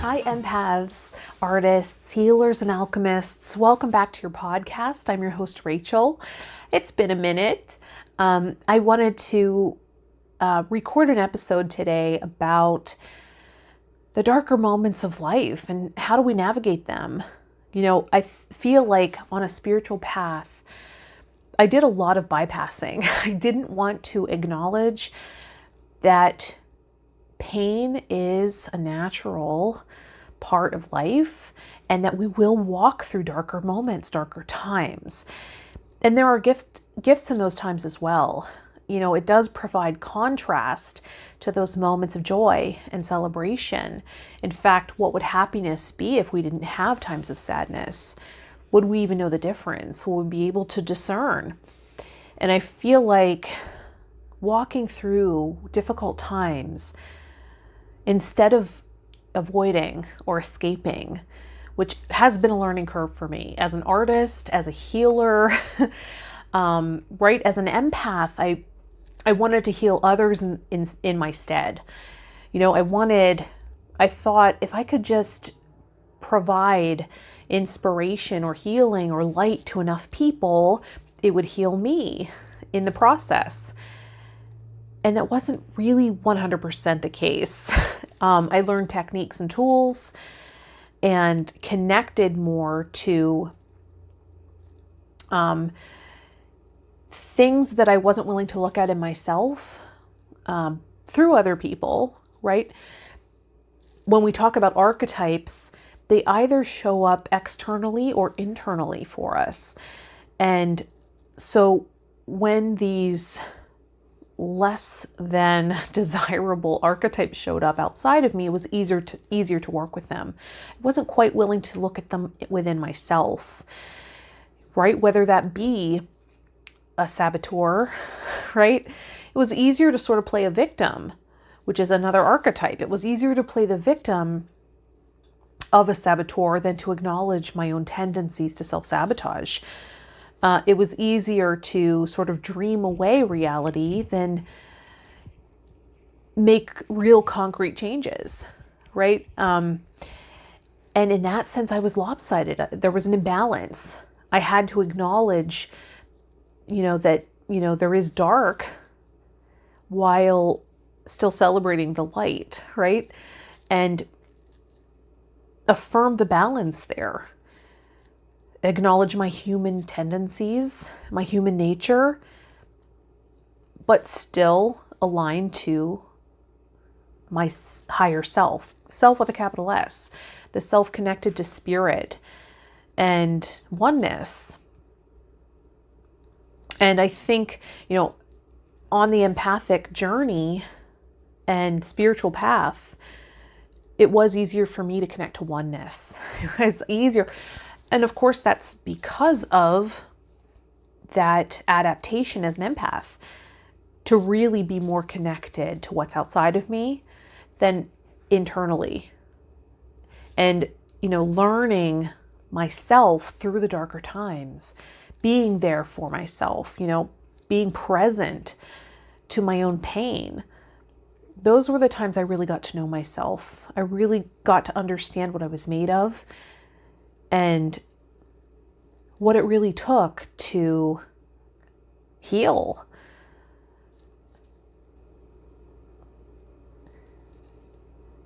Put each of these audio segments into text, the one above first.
Hi, empaths, artists, healers, and alchemists. Welcome back to your podcast. I'm your host, Rachel. It's been a minute. I wanted to record an episode today about the darker moments of life and how do we navigate them. I feel like on a spiritual path, I did a lot of bypassing. I didn't want to acknowledge that pain is a natural part of life and that we will walk through darker moments, darker times. And there are gifts in those times as well. It does provide contrast to those moments of joy and celebration. In fact, what would happiness be if we didn't have times of sadness? Would we even know the difference? Would we be able to discern? And I feel like walking through difficult times, instead of avoiding or escaping, which has been a learning curve for me as an artist, as a healer, right? As an empath, I wanted to heal others in my stead. I thought if I could just provide inspiration or healing or light to enough people, it would heal me in the process. And that wasn't really 100% the case. I learned techniques and tools and connected more to things that I wasn't willing to look at in myself through other people, right? When we talk about archetypes, they either show up externally or internally for us. And so when these less than desirable archetypes showed up outside of me, it was easier to work with them. I wasn't quite willing to look at them within myself, right? Whether that be a saboteur, right? It was easier to sort of play a victim, which is another archetype. It was easier to play the victim of a saboteur than to acknowledge my own tendencies to self-sabotage. It was easier to sort of dream away reality than make real concrete changes, right? And in that sense, I was lopsided. There was an imbalance. I had to acknowledge, that, there is dark while still celebrating the light, right? And affirm the balance there. Acknowledge my human tendencies, my human nature, but still align to my higher self with a capital S, the self connected to spirit and oneness. And I think, on the empathic journey and spiritual path, it was easier for me to connect to oneness. It was easier. And of course, that's because of that adaptation as an empath, to really be more connected to what's outside of me than internally. And, learning myself through the darker times, being there for myself, being present to my own pain. Those were the times I really got to know myself. I really got to understand what I was made of and what it really took to heal.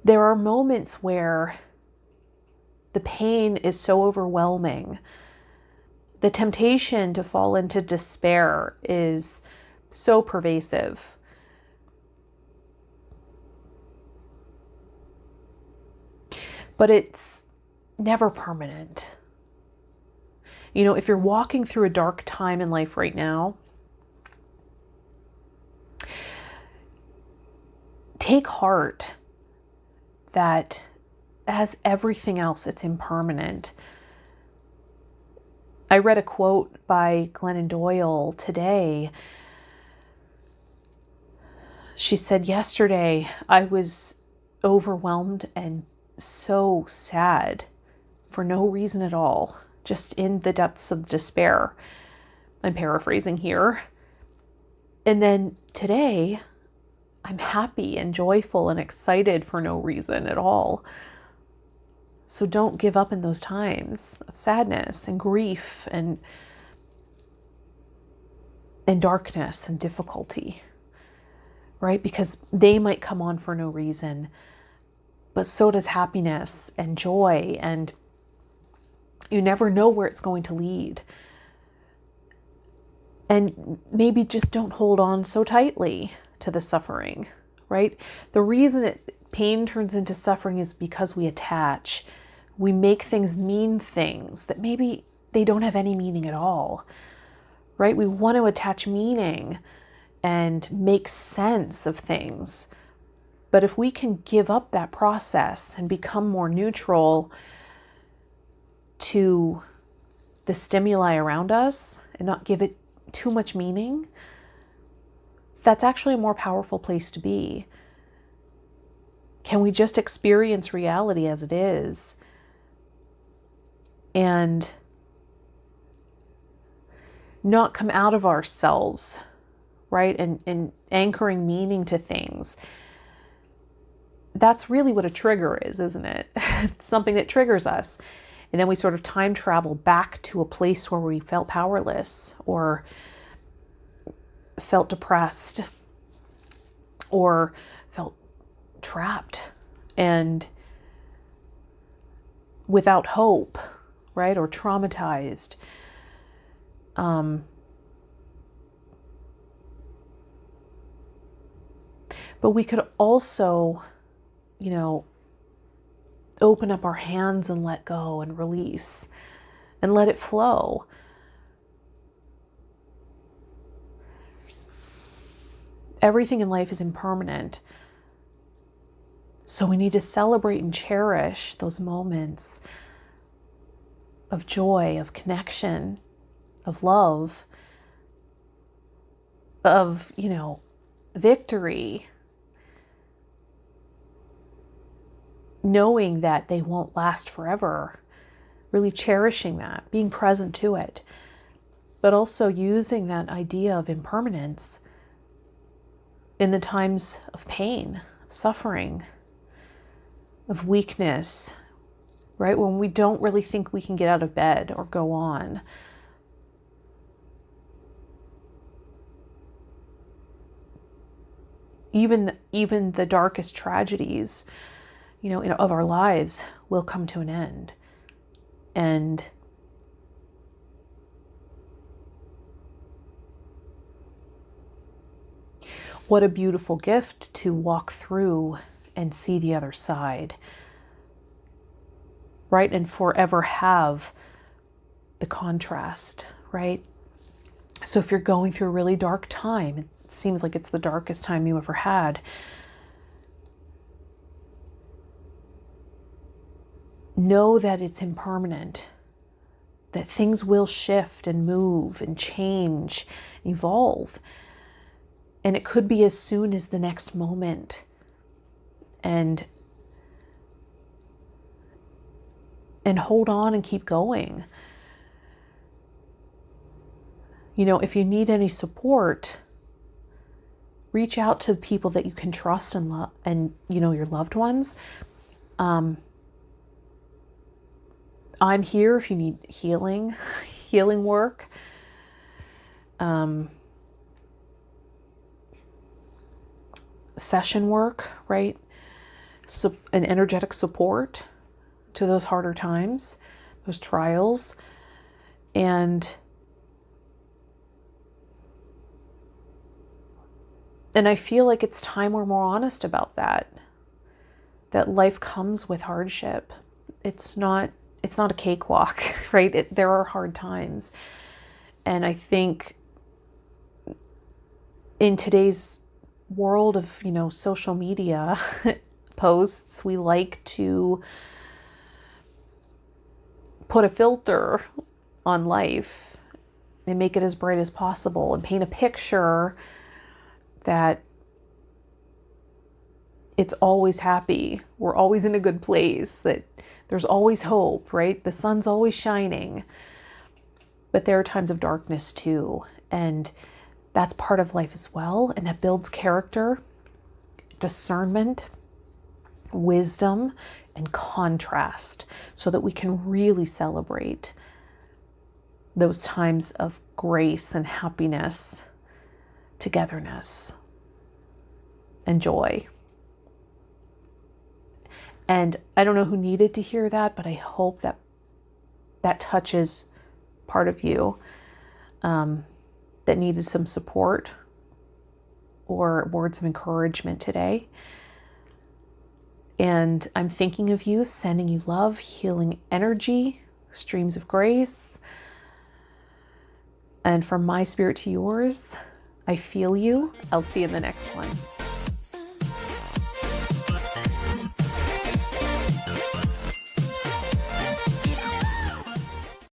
There are moments where the pain is so overwhelming. The temptation to fall into despair is so pervasive. But it's never permanent. If you're walking through a dark time in life right now, take heart that as everything else, it's impermanent. I read a quote by Glennon Doyle today. She said, "Yesterday, I was overwhelmed and so sad for no reason at all, just in the depths of despair." I'm paraphrasing here. And then today, I'm happy and joyful and excited for no reason at all. So don't give up in those times of sadness and grief and darkness and difficulty, right? Because they might come on for no reason, but so does happiness and joy, and you never know where it's going to lead. And maybe just don't hold on so tightly to the suffering, right? The reason pain turns into suffering is because we attach. We make things mean things that maybe they don't have any meaning at all, right? We want to attach meaning and make sense of things. But if we can give up that process and become more neutral to the stimuli around us and not give it too much meaning, that's actually a more powerful place to be. Can we just experience reality as it is and not come out of ourselves, right? And anchoring meaning to things. That's really what a trigger is, isn't it? It's something that triggers us. And then we sort of time travel back to a place where we felt powerless or felt depressed or felt trapped and without hope, right? Or traumatized. But we could also, open up our hands and let go and release and let it flow. Everything in life is impermanent. So we need to celebrate and cherish those moments of joy, of connection, of love, of, victory, knowing that they won't last forever, really cherishing that, being present to it, but also using that idea of impermanence in the times of pain, of suffering, of weakness, right? When we don't really think we can get out of bed or go on. Even the darkest tragedies, of our lives will come to an end. And what a beautiful gift to walk through and see the other side, right? And forever have the contrast, right? So if you're going through a really dark time, it seems like it's the darkest time you ever had, know that it's impermanent, that things will shift and move and change, evolve. And it could be as soon as the next moment. And hold on and keep going. If you need any support, reach out to people that you can trust and love, and your loved ones. I'm here if you need healing work. Session work, right? So an energetic support to those harder times, those trials. And I feel like it's time we're more honest about that life comes with hardship. It's not a cakewalk, right? There are hard times. And I think in today's world of, social media posts, we like to put a filter on life and make it as bright as possible and paint a picture that it's always happy. We're always in a good place, that there's always hope, right? The sun's always shining. But there are times of darkness too. And that's part of life as well. And that builds character, discernment, wisdom and contrast so that we can really celebrate those times of grace and happiness, togetherness, and joy. And I don't know who needed to hear that, but I hope that that touches part of you that needed some support or words of encouragement today. And I'm thinking of you, sending you love, healing energy, streams of grace. And from my spirit to yours, I feel you. I'll see you in the next one.